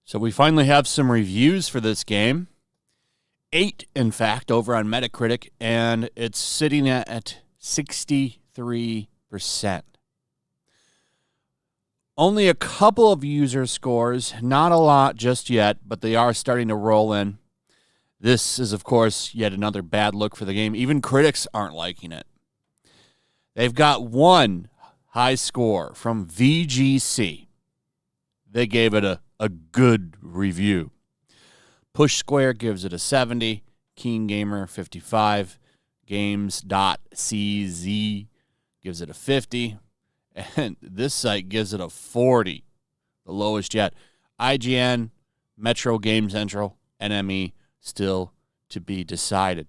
So we finally have some reviews for this game. 8, in fact, over on Metacritic, and it's sitting at 63%. Only a couple of user scores, not a lot just yet, but they are starting to roll in. This is, of course, yet another bad look for the game. Even critics aren't liking it. They've got one high score from VGC. They gave it a good review. Push Square gives it a 70. Keen Gamer, 55. Games.cz gives it a 50. And this site gives it a 40, the lowest yet. IGN, Metro Game Central, NME, still to be decided.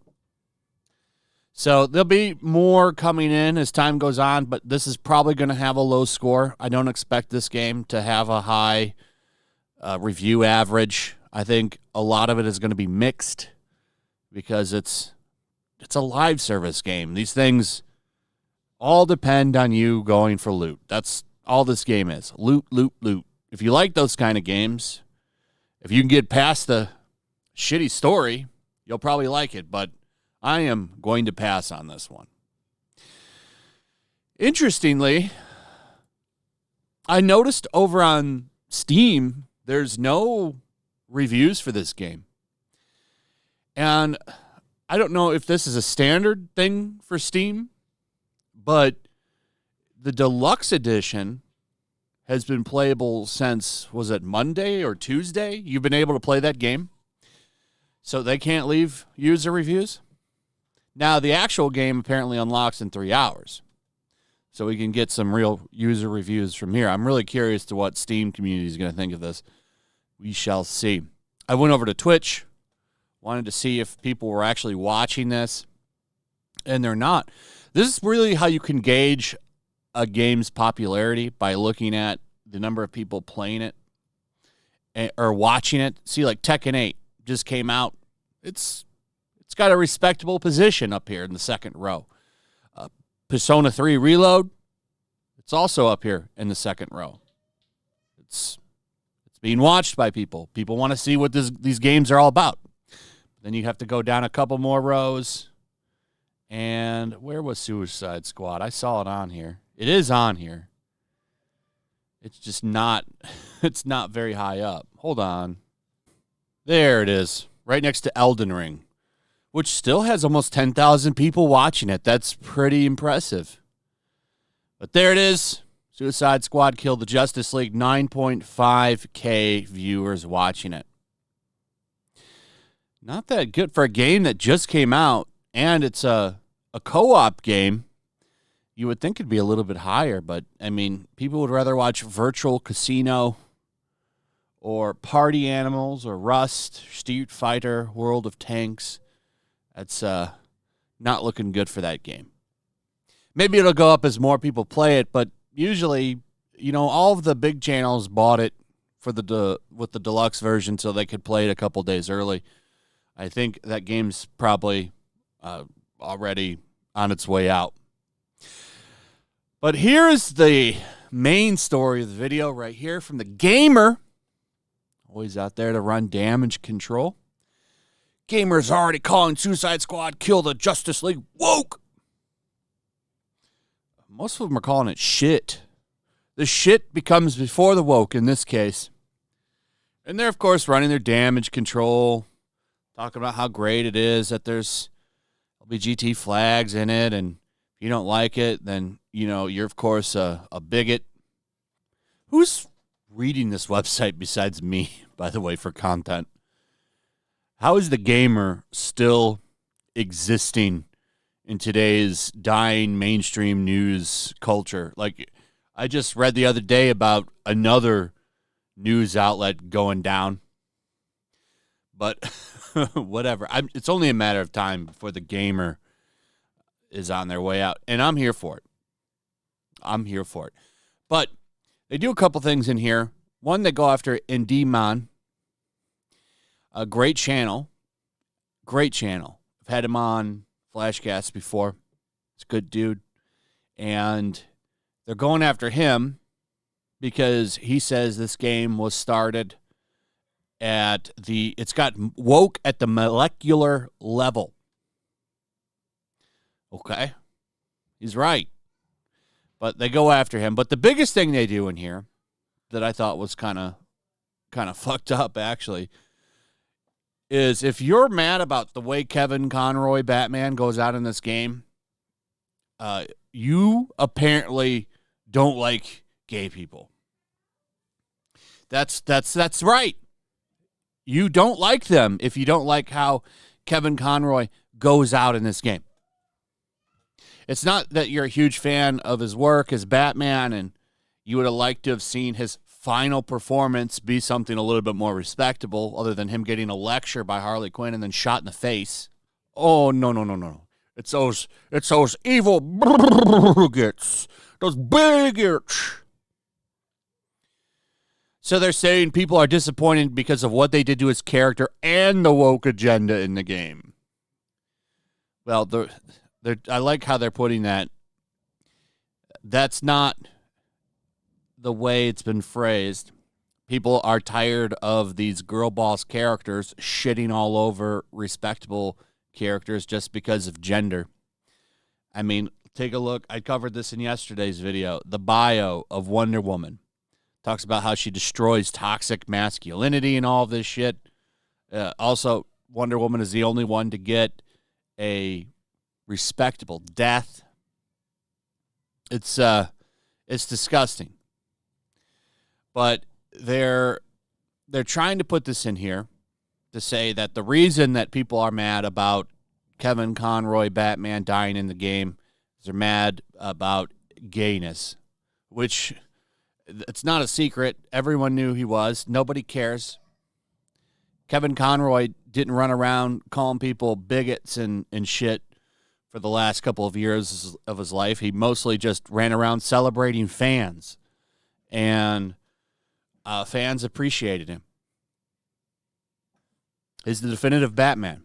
So there'll be more coming in as time goes on, but this is probably going to have a low score. I don't expect this game to have a high review average. I think a lot of it is going to be mixed because it's a live service game. These things all depend on you going for loot. That's all this game is. Loot, loot, loot. If you like those kind of games, if you can get past the shitty story, you'll probably like it, but I am going to pass on this one. Interestingly, I noticed over on Steam, there's no reviews for this game. And I don't know if this is a standard thing for Steam, but the deluxe edition has been playable since, was it Monday or Tuesday? You've been able to play that game? So they can't leave user reviews? Now, the actual game apparently unlocks in 3 hours. So we can get some real user reviews from here. I'm really curious to what Steam community is going to think of this. We shall see. I went over to Twitch, wanted to see if people were actually watching this, and they're not. This is really how you can gauge a game's popularity, by looking at the number of people playing it or watching it. See, like Tekken 8 just came out. It's got a respectable position up here in the second row. Persona 3 Reload, it's also up here in the second row. It's being watched by people. People want to see what these games are all about. Then you have to go down a couple more rows. And where was Suicide Squad? I saw it on here. It is on here. It's just not, it's not very high up. Hold on. There it is, right next to Elden Ring, which still has almost 10,000 people watching it. That's pretty impressive. But there it is. Suicide Squad killed the Justice League. 9.5K viewers watching it. Not that good for a game that just came out, and it's a co-op game. You would think it'd be a little bit higher, but, I mean, people would rather watch Virtual Casino or Party Animals or Rust, Street Fighter, World of Tanks. That's not looking good for that game. Maybe it'll go up as more people play it, but usually, all of the big channels bought it for with the deluxe version so they could play it a couple days early. I think that game's probably already on its way out. But here's the main story of the video right here from the gamer. Always out there to run damage control. Gamers already calling Suicide Squad kill the Justice League woke. Most of them are calling it shit. The shit becomes before the woke in this case. And they're, of course, running their damage control, talking about how great it is that there's LBGT flags in it, and if you don't like it, then, you're, of course, a bigot. Who's reading this website besides me, by the way, for content? How is the gamer still existing in today's dying mainstream news culture? Like, I just read the other day about another news outlet going down. But whatever. It's only a matter of time before the gamer is on their way out. And I'm here for it. But they do a couple things in here. One, they go after Indie a great channel. I've had him on Flashcast before. He's a good dude. And they're going after him because he says this game was started it's got woke at the molecular level. Okay. He's right. But they go after him. But the biggest thing they do in here that I thought was kind of fucked up, actually, is if you're mad about the way Kevin Conroy Batman goes out in this game, you apparently don't like gay people. That's right. You don't like them if you don't like how Kevin Conroy goes out in this game. It's not that you're a huge fan of his work as Batman and you would have liked to have seen his final performance be something a little bit more respectable other than him getting a lecture by Harley Quinn and then shot in the face. Oh, no. It's those evil bigots. Those bigots. So they're saying people are disappointed because of what they did to his character and the woke agenda in the game. Well, I like how they're putting that. That's not the way it's been phrased. People are tired of these girl boss characters shitting all over respectable characters just because of gender. I mean, take a look. I covered this in yesterday's video. The bio of Wonder Woman talks about how she destroys toxic masculinity and all of this shit. Also, Wonder Woman is the only one to get a respectable death. It's disgusting. But they're trying to put this in here to say that the reason that people are mad about Kevin Conroy Batman dying in the game is they're mad about gayness, which it's not a secret. Everyone knew he was. Nobody cares. Kevin Conroy didn't run around calling people bigots and shit for the last couple of years of his life. He mostly just ran around celebrating fans. And fans appreciated him. He's the definitive Batman.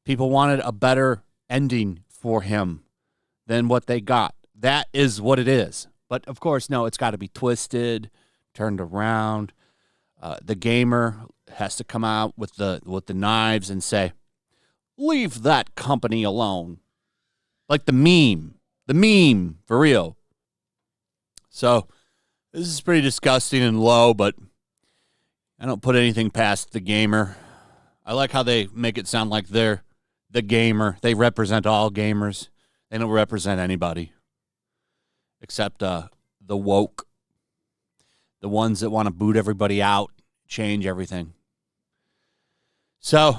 People wanted a better ending for him than what they got. That is what it is. But, of course, no, it's got to be twisted, turned around. The gamer has to come out with the knives and say, leave that company alone. Like the meme, for real. So, this is pretty disgusting and low, but I don't put anything past the gamer. I like how they make it sound like they're the gamer. They represent all gamers. They don't represent anybody except the woke, the ones that want to boot everybody out, change everything. So,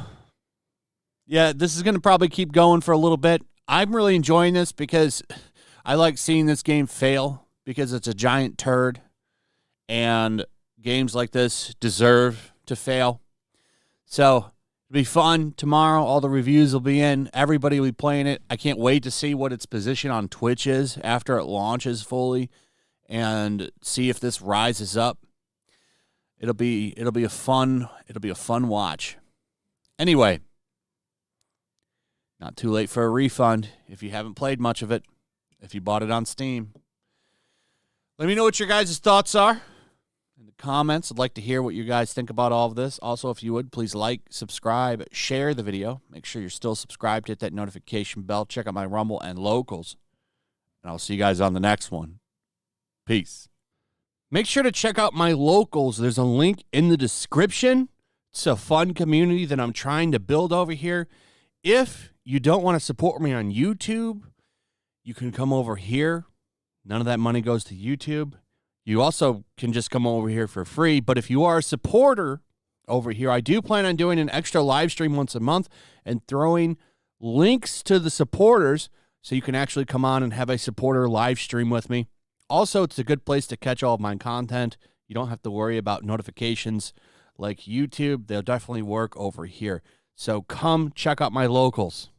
yeah, this is going to probably keep going for a little bit. I'm really enjoying this because I like seeing this game fail because it's a giant turd, and games like this deserve to fail. So, it'll be fun tomorrow. All the reviews will be in. Everybody will be playing it. I can't wait to see what its position on Twitch is after it launches fully and see if this rises up. It'll be a fun watch. Anyway, not too late for a refund if you haven't played much of it, if you bought it on Steam. Let me know what your guys' thoughts are in the comments. I'd like to hear what you guys think about all of this. Also, if you would, please like, subscribe, share the video. Make sure you're still subscribed. Hit that notification bell. Check out my Rumble and Locals. And I'll see you guys on the next one. Peace. Make sure to check out my Locals. There's a link in the description. It's a fun community that I'm trying to build over here. If you don't want to support me on YouTube, you can come over here. None of that money goes to YouTube. You also can just come over here for free. But if you are a supporter over here, I do plan on doing an extra live stream once a month and throwing links to the supporters so you can actually come on and have a supporter live stream with me. Also, it's a good place to catch all of my content. You don't have to worry about notifications like YouTube. They'll definitely work over here. So come check out my Locals.